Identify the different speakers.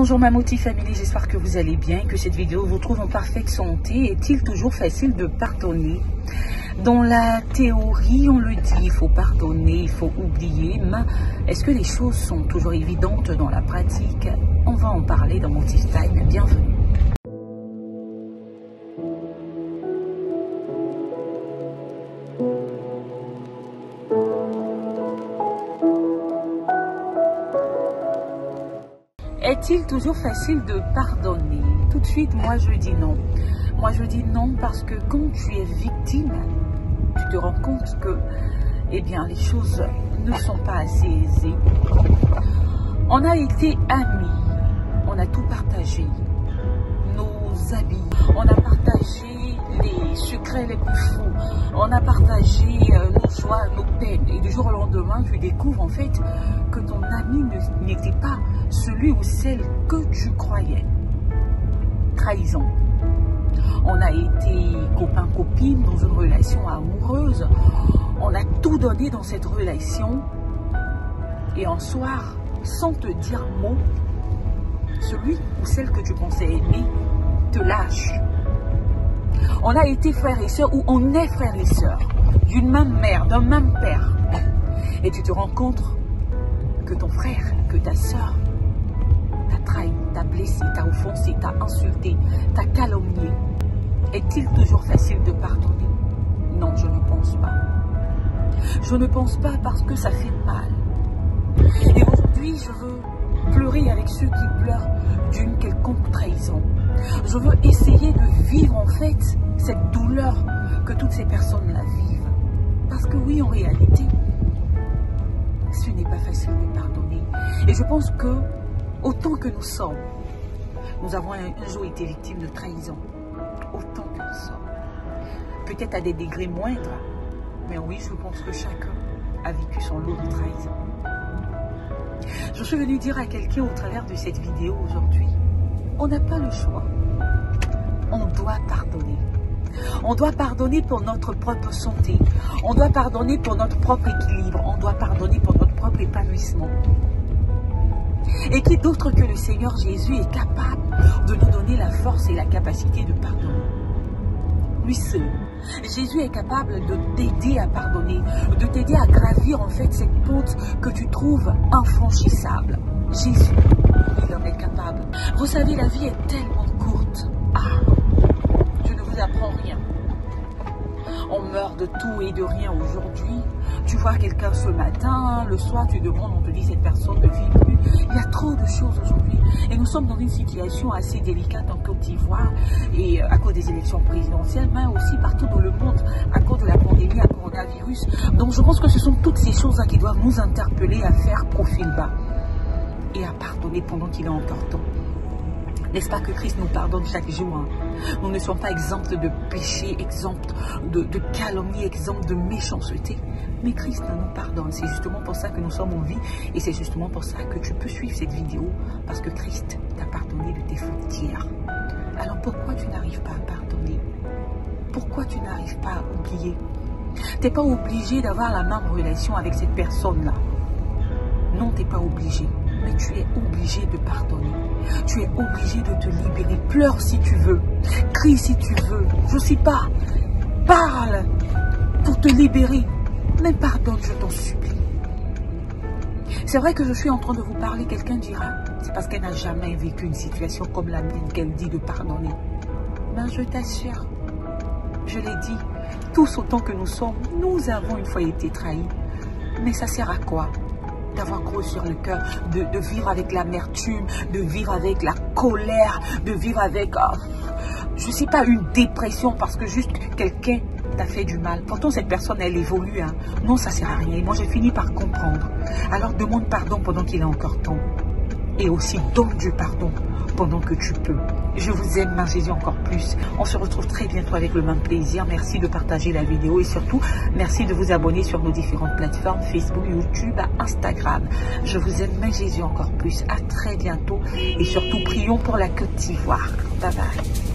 Speaker 1: Bonjour ma Moti Family, j'espère que vous allez bien, que cette vidéo vous trouve en parfaite santé. Est-il toujours facile de pardonner? Dans la théorie, on le dit, il faut pardonner, il faut oublier, mais est-ce que les choses sont toujours évidentes dans la pratique? On va en parler dans Motif Time, bienvenue. Est-il toujours facile de pardonner? Tout de suite, moi je dis non. Moi je dis non parce que quand tu es victime, tu te rends compte que eh bien, les choses ne sont pas assez aisées. On a été amis, on a tout partagé, nos habits, on a partagé les secrets les plus fous, on a partagé nos joies, nos peines. Et du jour au lendemain, tu découvres en fait que ton ami n'était pas celui ou celle que tu croyais. Trahison. On a été copain-copine dans une relation amoureuse. On a tout donné dans cette relation. Et un soir, sans te dire mot, celui ou celle que tu pensais aimer te lâche. On a été frères et sœurs, ou on est frères et sœurs, d'une même mère, d'un même père. Et tu te rends compte que ton frère, que ta sœur, t'a trahi, t'a blessé, t'a offensé, t'a insulté, t'a calomnié. Est-il toujours facile de pardonner? Non, je ne pense pas. Je ne pense pas parce que ça fait mal. Et aujourd'hui, je veux pleurer avec ceux qui pleurent d'une quelconque trahison. Je veux essayer de vivre en fait cette douleur que toutes ces personnes-là vivent. Parce que oui, en réalité, ce n'est pas facile de pardonner. Et je pense que autant que nous sommes, nous avons un jour été victimes de trahison. Autant que nous sommes. Peut-être à des degrés moindres, mais oui, je pense que chacun a vécu son lot de trahison. Je suis venue dire à quelqu'un au travers de cette vidéo aujourd'hui, on n'a pas le choix. On doit pardonner. On doit pardonner pour notre propre santé. On doit pardonner pour notre propre équilibre. On doit pardonner pour notre propre épanouissement. Et qui d'autre que le Seigneur Jésus est capable de nous donner la force et la capacité de pardonner? Lui seul. Jésus est capable de t'aider à pardonner, de t'aider à gravir en fait cette pente que tu trouves infranchissable. Jésus, il en est capable. Vous savez, la vie est tellement courte. Ah, je ne vous apprends rien. On meurt de tout et de rien aujourd'hui. Tu vois quelqu'un ce matin, le soir tu demandes, on te dit cette personne ne vit plus. Il y a trop de choses aujourd'hui. Et nous sommes dans une situation assez délicate en Côte d'Ivoire et à cause des élections présidentielles, mais aussi partout dans le monde à cause de la pandémie à coronavirus. Donc je pense que ce sont toutes ces choses-là qui doivent nous interpeller à faire profil bas et à pardonner pendant qu'il est encore temps. N'est-ce pas que Christ nous pardonne chaque jour? Hein? Nous ne sommes pas exempts de péché, exempts de calomnie, exempts de méchanceté. Mais Christ nous pardonne. C'est justement pour ça que nous sommes en vie. Et c'est justement pour ça que tu peux suivre cette vidéo. Parce que Christ t'a pardonné de tes fautes d'hier. Alors pourquoi tu n'arrives pas à pardonner? Pourquoi tu n'arrives pas à oublier? Tu n'es pas obligé d'avoir la même relation avec cette personne-là. Non, tu n'es pas obligé. Mais tu es obligé de pardonner. Tu es obligé de te libérer. Pleure si tu veux. Crie si tu veux. Je ne sais pas. Parle pour te libérer. Mais pardonne, je t'en supplie. C'est vrai que je suis en train de vous parler. Quelqu'un dira, c'est parce qu'elle n'a jamais vécu une situation comme la mienne qu'elle dit de pardonner. Ben, je t'assure. Je l'ai dit. Tous autant que nous sommes, nous avons une fois été trahis. Mais ça sert à quoi? D'avoir gros sur le cœur, de vivre avec l'amertume, de vivre avec la colère, de vivre avec, je ne sais pas, une dépression parce que juste quelqu'un t'a fait du mal. Pourtant, cette personne, elle évolue. Hein. Non, ça ne sert à rien. Moi, j'ai fini par comprendre. Alors, demande pardon pendant qu'il est encore temps. Et aussi, donne du pardon pendant que tu peux. Je vous aime, ma Jésus, encore plus. On se retrouve très bientôt avec le même plaisir. Merci de partager la vidéo et surtout, merci de vous abonner sur nos différentes plateformes, Facebook, YouTube, Instagram. Je vous aime, ma Jésus, encore plus. À très bientôt et surtout, prions pour la Côte d'Ivoire. Bye bye.